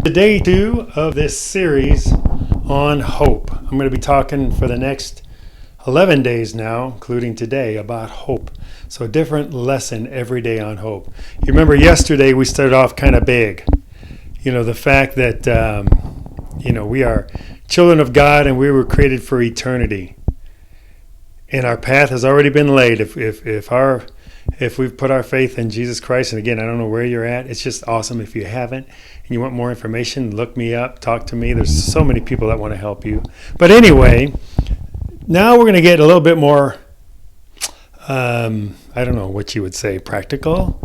Day 2 of this series on hope. I'm going to be talking for the next 11 days now, including today, about hope. So a different lesson every day on hope. You remember yesterday we started off kind of big. The fact that, we are children of God and we were created for eternity. And our path has already been laid. If we've put our faith in Jesus Christ, and again, I don't know where you're at, it's just awesome. If you haven't and you want more information, look me up, talk to me. There's so many people that want to help you. But anyway, now we're going to get a little bit more, I don't know what you would say, practical.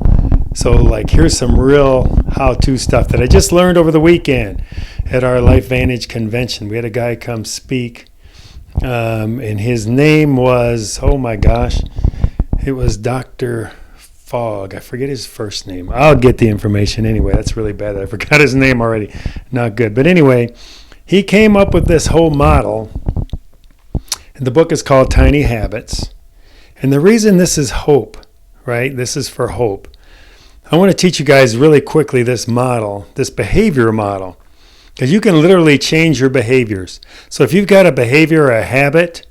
So here's some real how-to stuff that I just learned over the weekend at our Life Vantage convention. We had a guy come speak, and his name was, oh my gosh, it was Dr. Fogg. I forget his first name. I'll get the information anyway. That's really bad that I forgot his name already. Not good. But anyway, he came up with this whole model. And the book is called Tiny Habits. And the reason this is hope, right? This is for hope. I want to teach you guys really quickly this model, this behavior model. Because you can literally change your behaviors. So if you've got a behavior or a habit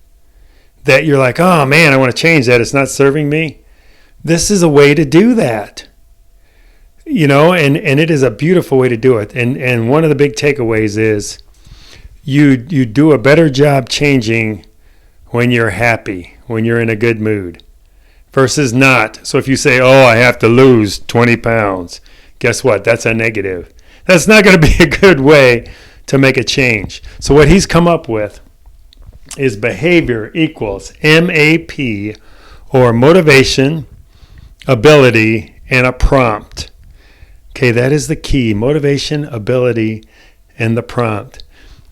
that you're like, oh man, I want to change that, it's not serving me, this is a way to do that. And it is a beautiful way to do it. And one of the big takeaways is you do a better job changing when you're happy, when you're in a good mood, versus not. So if you say, oh, I have to lose 20 pounds, guess what? That's a negative. That's not going to be a good way to make a change. So what he's come up with is behavior equals MAP, or motivation, ability, and a prompt. Okay, that is the key. Motivation, ability, and the prompt.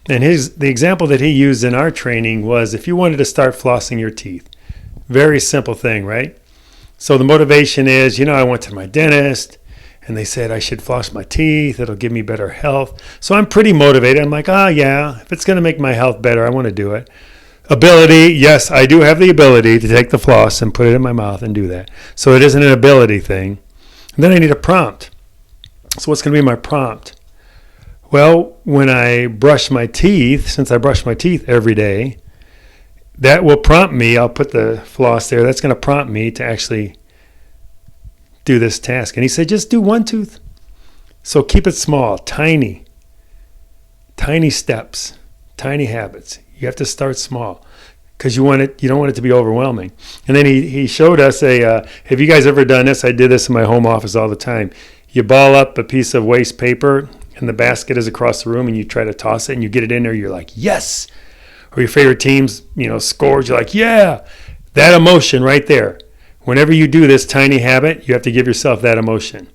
And the example that he used in our training was if you wanted to start flossing your teeth. Very simple thing, right? So the motivation is, I went to my dentist and they said I should floss my teeth. It'll give me better health. So I'm pretty motivated. I'm like, yeah, if it's going to make my health better, I want to do it. Ability, yes, I do have the ability to take the floss and put it in my mouth and do that. So it isn't an ability thing. And then I need a prompt. So what's going to be my prompt? Well, when I brush my teeth, since I brush my teeth every day, that will prompt me. I'll put the floss there. That's going to prompt me to actually do this task. And he said, just do one tooth. So keep it small, tiny steps, tiny habits. You have to start small because you don't want it to be overwhelming. And then he showed us have you guys ever done this? I did this in my home office all the time. You ball up a piece of waste paper and the basket is across the room and you try to toss it and you get it in there. You're like, yes. Or your favorite team's, scores. You're like, yeah. That emotion right there. Whenever you do this tiny habit, you have to give yourself that emotion.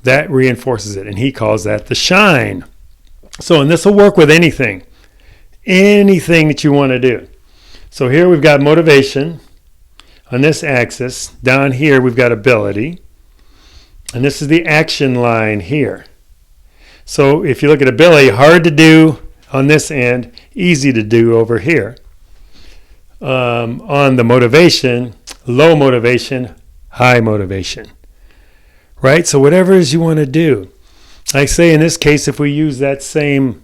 That reinforces it. And he calls that the shine. So, and this will work with anything that you want to do. So here we've got motivation on this axis. Down here we've got ability. And this is the action line here. So if you look at ability, hard to do on this end, easy to do over here. On the motivation, low motivation, high motivation. Right? So whatever it is you want to do. I say in this case, if we use that same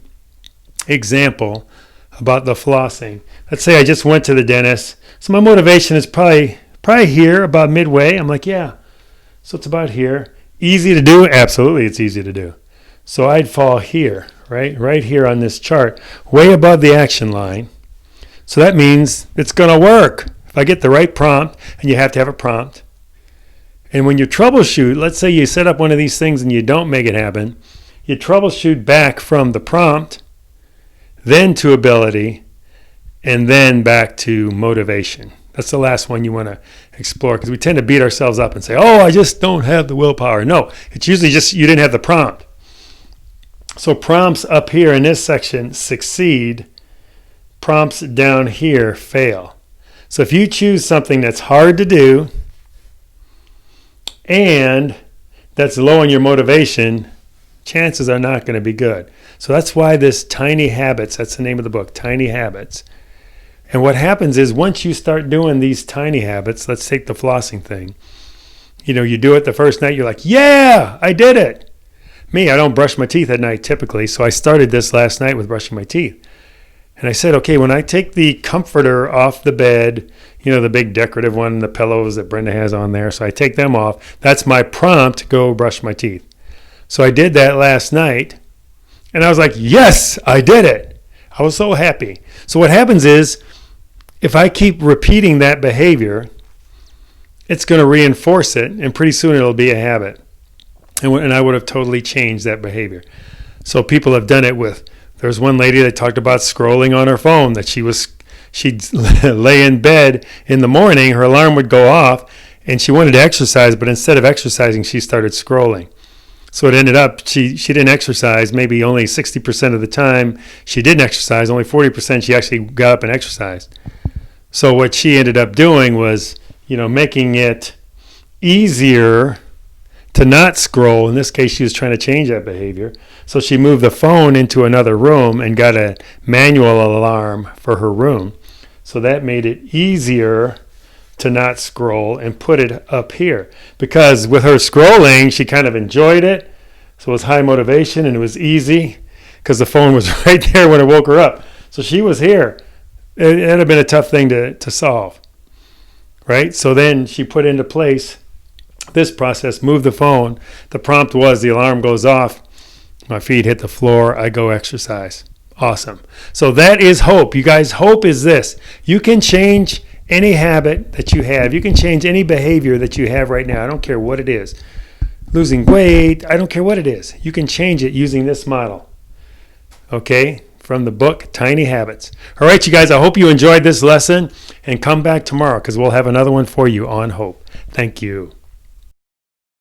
example about the flossing. Let's say I just went to the dentist. So my motivation is probably here, about midway. I'm like, yeah. So it's about here. Easy to do? Absolutely, it's easy to do. So I'd fall here, right here on this chart, way above the action line. So that means it's going to work. If I get the right prompt, and you have to have a prompt. And when you troubleshoot, let's say you set up one of these things and you don't make it happen, you troubleshoot back from the prompt, then to ability, and then back to motivation. That's the last one you want to explore because we tend to beat ourselves up and say, oh, I just don't have the willpower. No, it's usually just you didn't have the prompt. So prompts up here in this section succeed. Prompts down here fail. So if you choose something that's hard to do and that's low in your motivation, chances are not going to be good. So that's why this Tiny Habits, that's the name of the book, Tiny Habits. And what happens is once you start doing these tiny habits, let's take the flossing thing. You do it the first night, you're like, yeah, I did it. me, I don't brush my teeth at night typically, so I started this last night with brushing my teeth. And I said, okay, when I take the comforter off the bed, the big decorative one, the pillows that Brenda has on there, so I take them off. That's my prompt to go brush my teeth. So I did that last night, and I was like, yes, I did it. I was so happy. So what happens is, if I keep repeating that behavior, it's going to reinforce it, and pretty soon it'll be a habit. And I would have totally changed that behavior. So people have done it with, there's one lady that talked about scrolling on her phone, that she'd lay in bed in the morning, her alarm would go off, and she wanted to exercise, but instead of exercising, she started scrolling. So it ended up, she didn't exercise, maybe only 60% of the time she didn't exercise, only 40% she actually got up and exercised. So what she ended up doing was, making it easier to not scroll. In this case, she was trying to change that behavior. So she moved the phone into another room and got a manual alarm for her room. So that made it easier to not scroll and put it up here. Because with her scrolling, she kind of enjoyed it. So it was high motivation and it was easy because the phone was right there when it woke her up. So she was here. It would have been a tough thing to solve. Right? So then she put into place this process, move the phone. The prompt was the alarm goes off, my feet hit the floor, I go exercise. Awesome. So that is hope. You guys, hope is this. You can change any habit that you have. You can change any behavior that you have right now. I don't care what it is. Losing weight, I don't care what it is. You can change it using this model. Okay? From the book, Tiny Habits. All right, you guys, I hope you enjoyed this lesson, and come back tomorrow because we'll have another one for you on hope. Thank you.